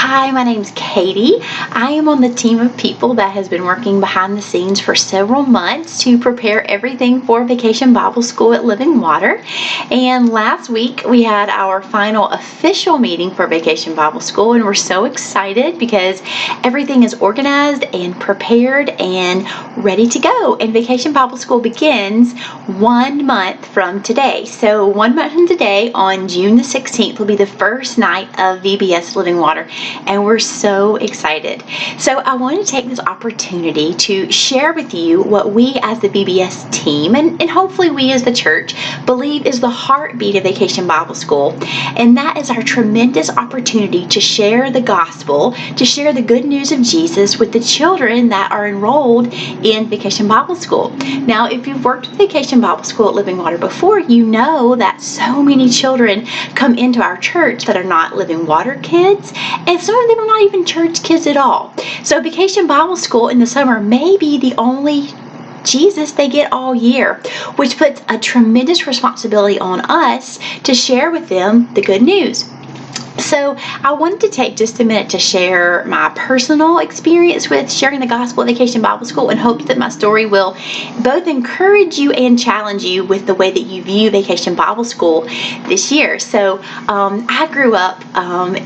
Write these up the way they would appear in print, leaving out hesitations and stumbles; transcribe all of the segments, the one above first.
Hi, my name's Katie. I am on the team of people that has been working behind the scenes for several months to prepare everything for Vacation Bible School at Living Water. And last week we had our final official meeting for Vacation Bible School, and we're so excited because everything is organized and prepared and ready to go. And Vacation Bible School begins 1 month from today. So 1 month from today, on June the 16th, will be the first night of VBS Living Water. And we're so excited. So I want to take this opportunity to share with you what we as the VBS team and hopefully we as the church believe is the heartbeat of Vacation Bible School. And that is our tremendous opportunity to share the gospel, to share the good news of Jesus with the children that are enrolled in Vacation Bible School. Now, if you've worked with Vacation Bible School at Living Water before, you know that so many children come into our church that are not Living Water kids, and some of them are not even church kids at all. So Vacation Bible School in the summer may be the only Jesus they get all year, which puts a tremendous responsibility on us to share with them the good news. So I wanted to take just a minute to share my personal experience with sharing the gospel at Vacation Bible School, and hope that my story will both encourage you and challenge you with the way that you view Vacation Bible School this year. So I grew up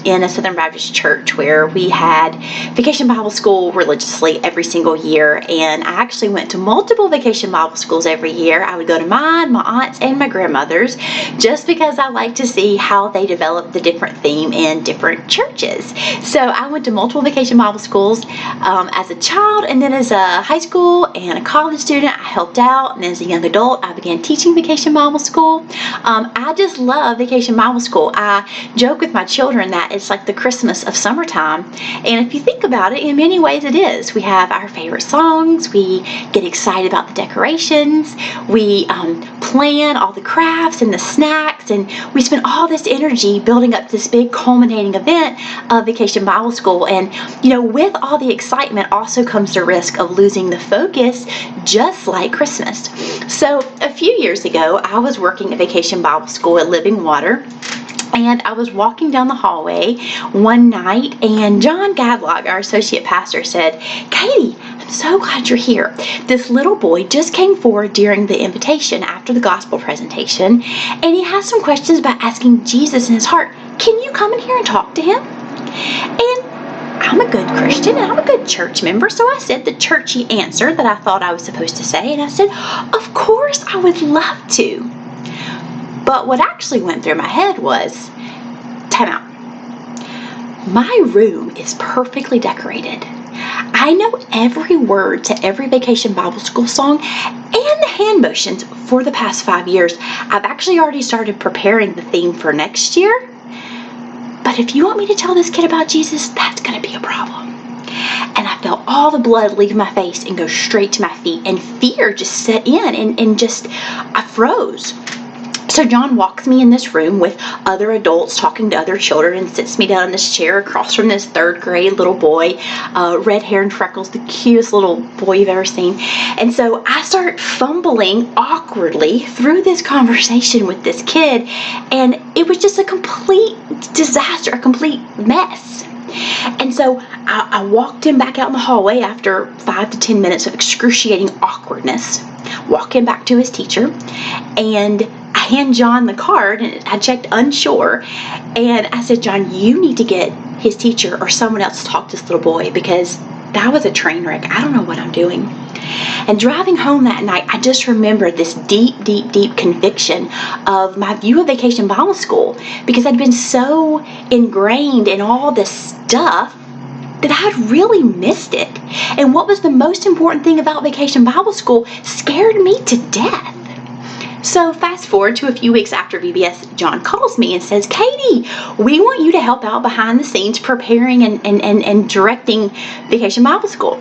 in a Southern Baptist church where we had Vacation Bible School religiously every single year, and I actually went to multiple Vacation Bible Schools every year. I would go to mine, my aunt's, and my grandmother's just because I like to see how they develop the different themes in different churches. So I went to multiple Vacation Bible Schools as a child, and then as a high school and a college student I helped out, and as a young adult I began teaching Vacation Bible School. I just love Vacation Bible School. I joke with my children that it's like the Christmas of summertime, and if you think about it, in many ways it is. We have our favorite songs, we get excited about the decorations, we plan all the crafts and the snacks, and we spend all this energy building up this big culminating event of Vacation Bible School. And with all the excitement also comes the risk of losing the focus, just like Christmas. So a few years ago I was working at Vacation Bible School at Living Water, and I was walking down the hallway one night, and John Gadlock, our associate pastor, said, "Katie, I'm so glad you're here. This little boy just came forward during the invitation after the gospel presentation, and he has some questions about asking Jesus in his heart. Can you come in here and talk to him?" And I'm a good Christian and I'm a good church member, so I said the churchy answer that I thought I was supposed to say, and I said, "Of course, I would love to." But what actually went through my head was, time out. My room is perfectly decorated. I know every word to every Vacation Bible School song and the hand motions for the past 5 years. I've actually already started preparing the theme for next year. But if you want me to tell this kid about Jesus, that's going to be a problem. And I felt all the blood leave my face and go straight to my feet, and fear just set in, and I froze. So John walks me in this room with other adults talking to other children and sits me down in this chair across from this 3rd grade little boy, red hair and freckles, the cutest little boy you've ever seen. And so I start fumbling awkwardly through this conversation with this kid, and it was just a complete disaster, a complete mess. And so I walked him back out in the hallway after 5 to 10 minutes of excruciating awkwardness, walk him back to his teacher, and I hand John the card, and I checked unsure, and I said, "John, you need to get his teacher or someone else to talk to this little boy, because that was a train wreck. I don't know what I'm doing." And driving home that night, I just remembered this deep, deep, deep conviction of my view of Vacation Bible School, because I'd been so ingrained in all this stuff that I had really missed it. And what was the most important thing about Vacation Bible School scared me to death. So fast forward to a few weeks after VBS, John calls me and says, "Katie, we want you to help out behind the scenes preparing and directing Vacation Bible School."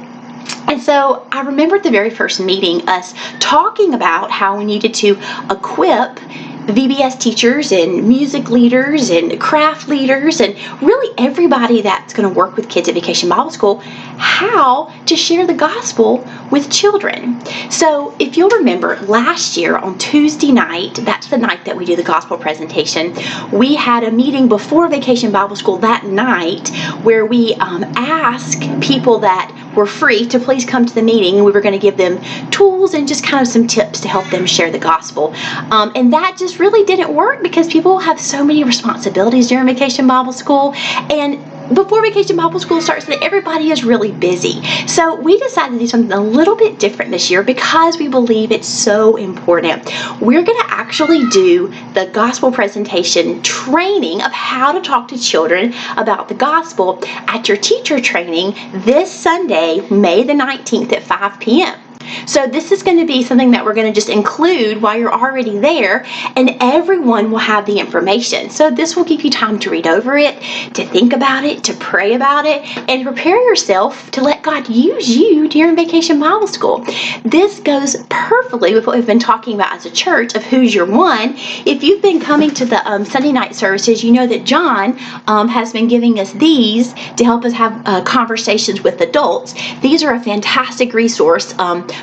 And so I remember at the very first meeting us talking about how we needed to equip VBS teachers and music leaders and craft leaders and really everybody that's going to work with kids at Vacation Bible School how to share the gospel with children. So if you'll remember, last year on Tuesday night, that's the night that we do the gospel presentation, we had a meeting before Vacation Bible School that night where we asked people that were free to please come to the meeting, and we were going to give them tools and just kind of some tips to help them share the gospel. And that just really didn't work because people have so many responsibilities during Vacation Bible School, and before Vacation Bible School starts, everybody is really busy. So we decided to do something a little bit different this year because we believe it's so important. We're going to actually do the gospel presentation training of how to talk to children about the gospel at your teacher training this Sunday, May the 19th at 5 p.m. So this is going to be something that we're going to just include while you're already there, and everyone will have the information. So this will give you time to read over it, to think about it, to pray about it, and prepare yourself to let God use you during Vacation Bible School. This goes perfectly with what we've been talking about as a church of who's your one. If you've been coming to the Sunday night services, you know that John has been giving us these to help us have conversations with adults. These are a fantastic resource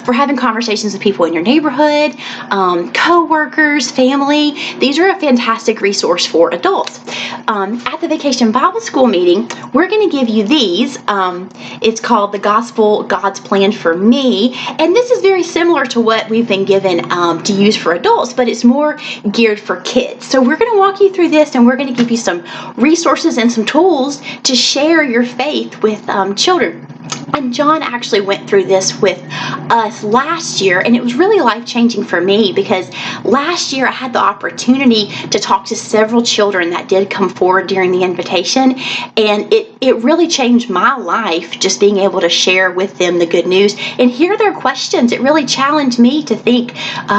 for having conversations with people in your neighborhood, co-workers, family. These are a fantastic resource for adults. At the Vacation Bible School meeting, we're going to give you these. It's called The Gospel, God's Plan for Me. And this is very similar to what we've been given to use for adults, but it's more geared for kids. So we're going to walk you through this, and we're going to give you some resources and some tools to share your faith with children. And John actually went through this with us last year, and it was really life-changing for me because last year I had the opportunity to talk to several children that did come forward during the invitation, and it really changed my life just being able to share with them the good news and hear their questions. It really challenged me to think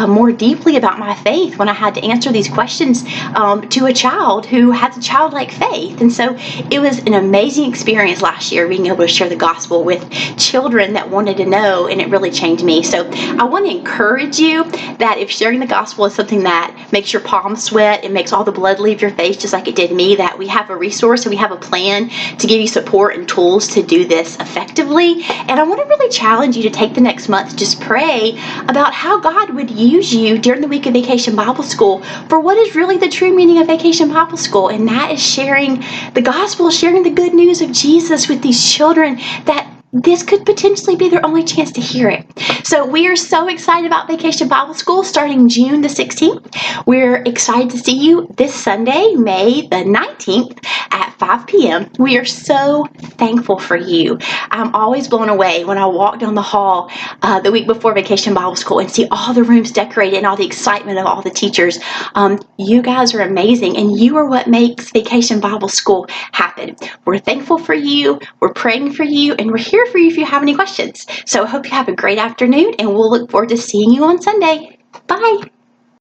more deeply about my faith when I had to answer these questions to a child who has a childlike faith. And so it was an amazing experience last year being able to share the gospel with children that wanted to know, and it really changed me. So I want to encourage you that if sharing the gospel is something that makes your palms sweat, it makes all the blood leave your face just like it did me, that we have a resource and we have a plan to give you support and tools to do this effectively. And I want to really challenge you to take the next month to just pray about how God would use you during the week of Vacation Bible School for what is really the true meaning of Vacation Bible School, and that is sharing the gospel, sharing the good news of Jesus with these children that this could potentially be their only chance to hear it. So we are so excited about Vacation Bible School starting June the 16th. We're excited to see you this Sunday, May the 19th at 5 p.m. We are so thankful for you. I'm always blown away when I walk down the hall the week before Vacation Bible School and see all the rooms decorated and all the excitement of all the teachers. You guys are amazing, and you are what makes Vacation Bible School happen. We're thankful for you, we're praying for you, and we're here for you if you have any questions. So I hope you have a great afternoon, and we'll look forward to seeing you on Sunday. Bye.